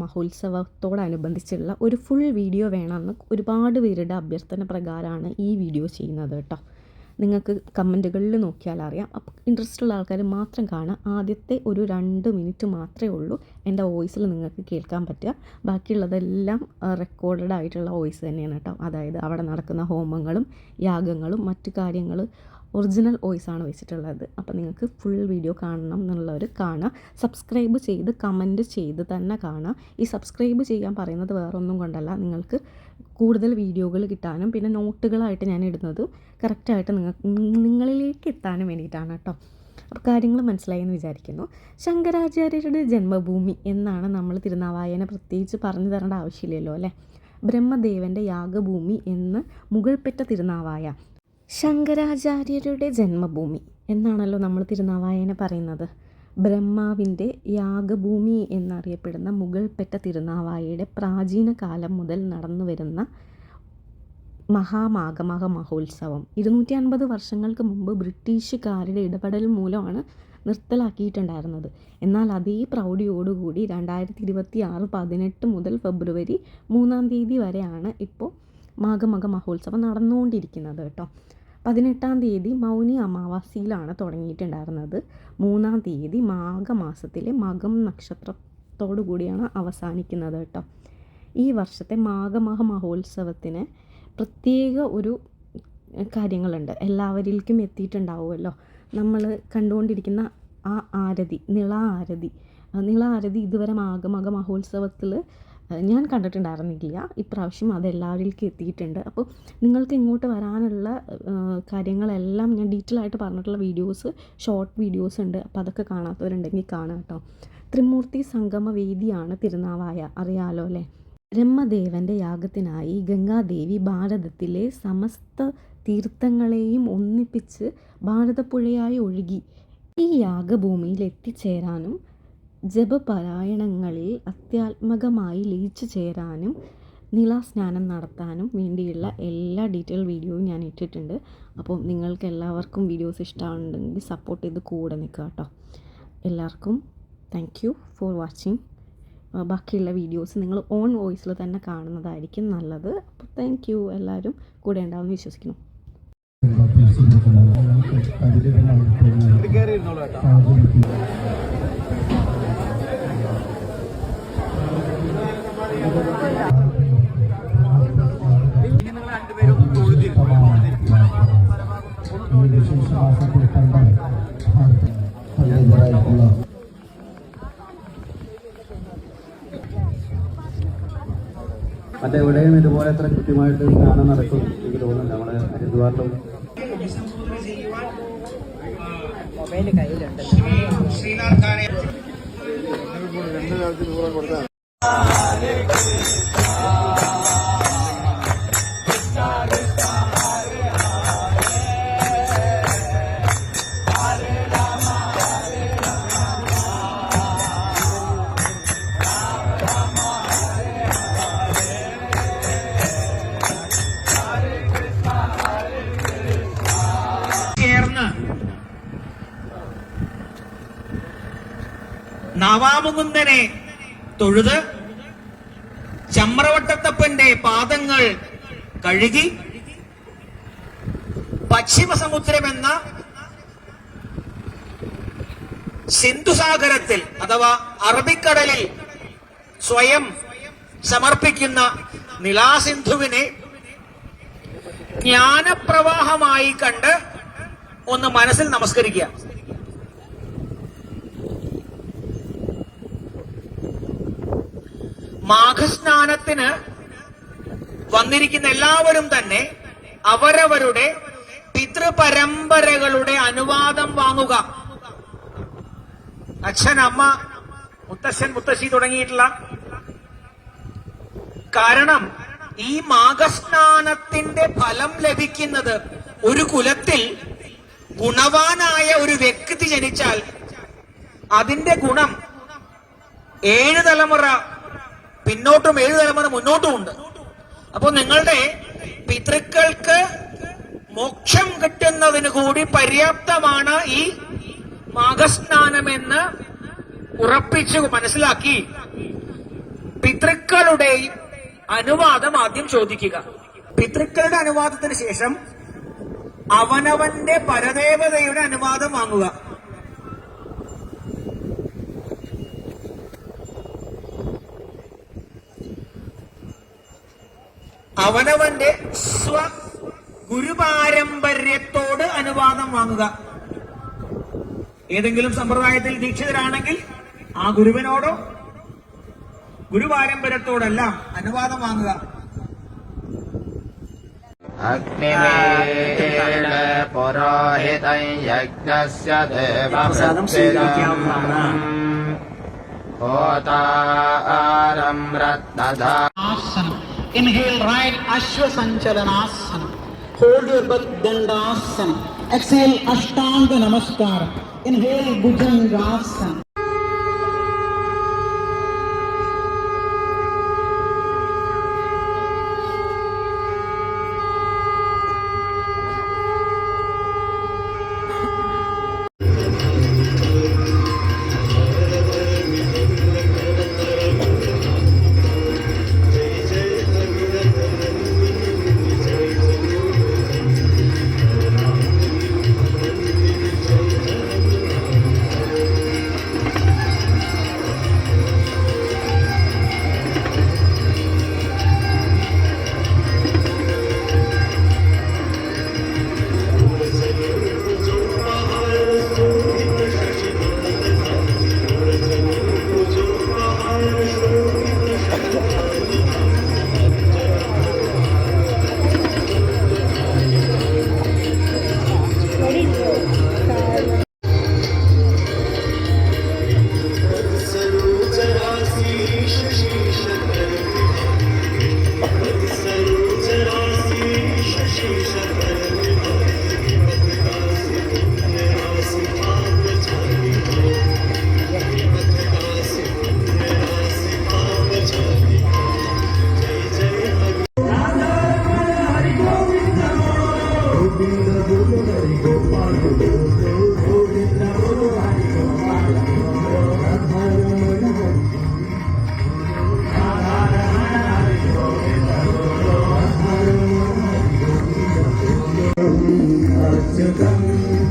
മഹോത്സവത്തോടനുബന്ധിച്ചുള്ള ഒരു full video വേണമെന്ന് ഒരുപാട് പേരുടെ അഭ്യർത്ഥന പ്രകാരമാണ് ഈ വീഡിയോ ചെയ്യുന്നത് കേട്ടോ. നിങ്ങൾക്ക് കമൻറ്റുകളിൽ നോക്കിയാൽ അറിയാം. അപ്പോൾ ഇൻട്രസ്റ്റ് ഉള്ള ആൾക്കാർ മാത്രം കാണുക. ആദ്യത്തെ ഒരു 2 മിനിറ്റ് മാത്രമേ ഉള്ളൂ എൻ്റെ വോയിസിൽ നിങ്ങൾക്ക് കേൾക്കാൻ പറ്റുക. ബാക്കിയുള്ളതെല്ലാം റെക്കോർഡഡ് ആയിട്ടുള്ള വോയിസ് തന്നെയാണ് കേട്ടോ. അതായത് അവിടെ നടക്കുന്ന ഹോമങ്ങളും യാഗങ്ങളും മറ്റു കാര്യങ്ങൾ ഒറിജിനൽ വോയിസാണ് വെച്ചിട്ടുള്ളത്. അപ്പോൾ നിങ്ങൾക്ക് ഫുൾ വീഡിയോ കാണണം എന്നുള്ളവർ കാണുക. സബ്സ്ക്രൈബ് ചെയ്ത് കമൻറ്റ് ചെയ്ത് തന്നെ കാണുക. ഈ സബ്സ്ക്രൈബ് ചെയ്യാൻ പറയുന്നത് വേറൊന്നും കൊണ്ടല്ല, നിങ്ങൾക്ക് കൂടുതൽ വീഡിയോകൾ കിട്ടാനും പിന്നെ നോട്ടുകളായിട്ട് ഞാൻ ഇടുന്നത് കറക്റ്റായിട്ട് നിങ്ങളിലേക്ക് എത്താനും വേണ്ടിയിട്ടാണ് കേട്ടോ. അപ്പോൾ കാര്യങ്ങൾ മനസ്സിലായി എന്ന് വിചാരിക്കുന്നു. ശങ്കരാചാര്യരുടെ ജന്മഭൂമി എന്നാണ് നമ്മൾ തിരുനാവായനെ പ്രത്യേകിച്ച് പറഞ്ഞു തരേണ്ട ആവശ്യമില്ലല്ലോ അല്ലേ. ബ്രഹ്മദേവൻ്റെ യാഗഭൂമി എന്ന് മുകൾപ്പെട്ട തിരുനാവായ ശങ്കരാചാര്യരുടെ ജന്മഭൂമി എന്നാണല്ലോ നമ്മൾ തിരുനാവായനെ പറയുന്നത്. ബ്രഹ്മാവിൻ്റെ യാഗഭൂമി എന്നറിയപ്പെടുന്ന മുകൾപ്പെട്ട തിരുനാവായയുടെ പ്രാചീന കാലം മുതൽ നടന്നു വരുന്ന മഹോത്സവം 250 വർഷങ്ങൾക്ക് മുമ്പ് ബ്രിട്ടീഷുകാരുടെ ഇടപെടൽ മൂലമാണ് നിർത്തലാക്കിയിട്ടുണ്ടായിരുന്നത്. എന്നാൽ അതേ പ്രൗഢിയോടുകൂടി 2026 18 മുതൽ ഫെബ്രുവരി 3-ാം തീയതി വരെയാണ് ഇപ്പോൾ മഹോത്സവം നടന്നുകൊണ്ടിരിക്കുന്നത് കേട്ടോ. 18-ാം തീയതി മൗനി അമാവാസിയിലാണ് തുടങ്ങിയിട്ടുണ്ടായിരുന്നത്. 3-ാം തീയതി മാഘമാസത്തിലെ മകം നക്ഷത്രത്തോടു കൂടിയാണ് അവസാനിക്കുന്നത് കേട്ടോ. ഈ വർഷത്തെ മഹോത്സവത്തിന് പ്രത്യേക ഒരു കാര്യങ്ങളുണ്ട്. എല്ലാവരിലേക്കും എത്തിയിട്ടുണ്ടാവുമല്ലോ. നമ്മൾ കണ്ടുകൊണ്ടിരിക്കുന്ന ആ ആരതി, നിള ആരതി ഇതുവരെ മഹോത്സവത്തിൽ ഞാൻ കണ്ടിട്ടുണ്ടായിരുന്നില്ല. ഇപ്രാവശ്യം അതെല്ലാവരിലേക്കും എത്തിയിട്ടുണ്ട്. അപ്പോൾ നിങ്ങൾക്ക് ഇങ്ങോട്ട് വരാനുള്ള കാര്യങ്ങളെല്ലാം ഞാൻ ഡീറ്റെയിൽ ആയിട്ട് പറഞ്ഞിട്ടുള്ള വീഡിയോസ്, ഷോർട്ട് വീഡിയോസ് ഉണ്ട്. അപ്പോൾ അതൊക്കെ കാണാത്തവരുണ്ടെങ്കിൽ കാണാം കേട്ടോ. ത്രിമൂർത്തി സംഗമ വേദിയാണ് തിരുനാവായ, അറിയാലോ അല്ലേ. ബ്രഹ്മദേവൻ്റെ യാഗത്തിനായി ഗംഗാദേവി ഭാരതത്തിലെ സമസ്ത തീർത്ഥങ്ങളെയും ഒന്നിപ്പിച്ച് ഭാരതപ്പുഴയായി ഒഴുകി. ഈ യാഗഭൂമിയിൽ എത്തിച്ചേരാനും ജപപാരായണങ്ങളിൽ അത്യാത്മകമായി ലയിച്ചു ചേരാനും നിളാസ്നാനം നടത്താനും വേണ്ടിയുള്ള എല്ലാ ഡീറ്റെയിൽ വീഡിയോയും ഞാൻ ഇട്ടിട്ടുണ്ട്. അപ്പോൾ നിങ്ങൾക്ക് എല്ലാവർക്കും വീഡിയോസ് ഇഷ്ടമാണെന്നുണ്ടെങ്കിൽ സപ്പോർട്ട് ചെയ്ത് കൂടെ നിൽക്കുക കേട്ടോ. എല്ലാവർക്കും താങ്ക് യു ഫോർ വാച്ചിങ്. ബാക്കിയുള്ള വീഡിയോസ് നിങ്ങൾ ഓൺ വോയിസിൽ തന്നെ കാണുന്നതായിരിക്കും നല്ലത്. അപ്പോൾ താങ്ക് യു. എല്ലാവരും കൂടെ ഉണ്ടാവുമെന്ന് വിശ്വസിക്കുന്നു. മറ്റെവിടെയും ഇതുപോലെ എത്ര കൃത്യമായിട്ട് സ്നാനം നടക്കും എനിക്ക് തോന്നുന്നില്ല. നമ്മുടെ ഹരിദ്വാറിലും മൊബൈൽ കയ്യിലുണ്ട്. നവാമുകുന്ദനെ തൊഴുത് ചമ്രവട്ടത്തപ്പന്റെ പാദങ്ങൾ കഴുകി പശ്ചിമസമുദ്രമെന്ന സിന്ധുസാഗരത്തിൽ അഥവാ അറബിക്കടലിൽ സ്വയം സമർപ്പിക്കുന്ന നിളാസിന്ധുവിനെ ജ്ഞാനപ്രവാഹമായി കണ്ട് ഒന്ന് മനസ്സിൽ നമസ്കരിക്കുക. മാഘസ്നാനത്തിന് വന്നിരിക്കുന്ന എല്ലാവരും തന്നെ അവരവരുടെ പിതൃപരമ്പരകളുടെ അനുവാദം വാങ്ങുക. അച്ഛൻ, അമ്മ, മുത്തശ്ശൻ, മുത്തശ്ശി തുടങ്ങിയിട്ടുള്ള. കാരണം ഈ മാഘസ്നാനത്തിന്റെ ഫലം ലഭിക്കുന്നത് ഒരു കുലത്തിൽ ഗുണവാനായ ഒരു വ്യക്തി ജനിച്ചാൽ അതിന്റെ ഗുണം 7 തലമുറ പിന്നോട്ടും 7 തലമുറ മുന്നോട്ടും ഉണ്ട്. അപ്പോൾ നിങ്ങളുടെ പിതൃക്കൾക്ക് മോക്ഷം കിട്ടുന്നതിന് കൂടി പര്യാപ്തമാണ് ഈ മാഘസ്നാനമെന്ന് ഉറപ്പിച്ചു മനസ്സിലാക്കി പിതൃക്കളുടെ അനുവാദം ആദ്യം ചോദിക്കുക. പിതൃക്കളുടെ അനുവാദത്തിന് ശേഷം അവനവന്റെ പരദേവതയുടെ അനുവാദം വാങ്ങുക. അവനവന്റെ ഗുരുപാരമ്പര്യത്തോട് അനുവാദം വാങ്ങുക. ഏതെങ്കിലും സമ്പ്രദായത്തിൽ ദീക്ഷിതരാണെങ്കിൽ ആ ഗുരുവിനോടോ ഗുരുപാരമ്പര്യത്തോടെല്ലാം അനുവാദം വാങ്ങുക. അഗ്നിമേന പുരോഹിതം യജ്ഞസ്യ ദേവപ്രതിഷ്ഠിതം ഹോതാരം രത്നധാ. Inhale right Ashwasanchalanasana. Hold your breath Dandasana. Exhale Ashtanga Namaskara. Inhale Bhujangasana. Achyutam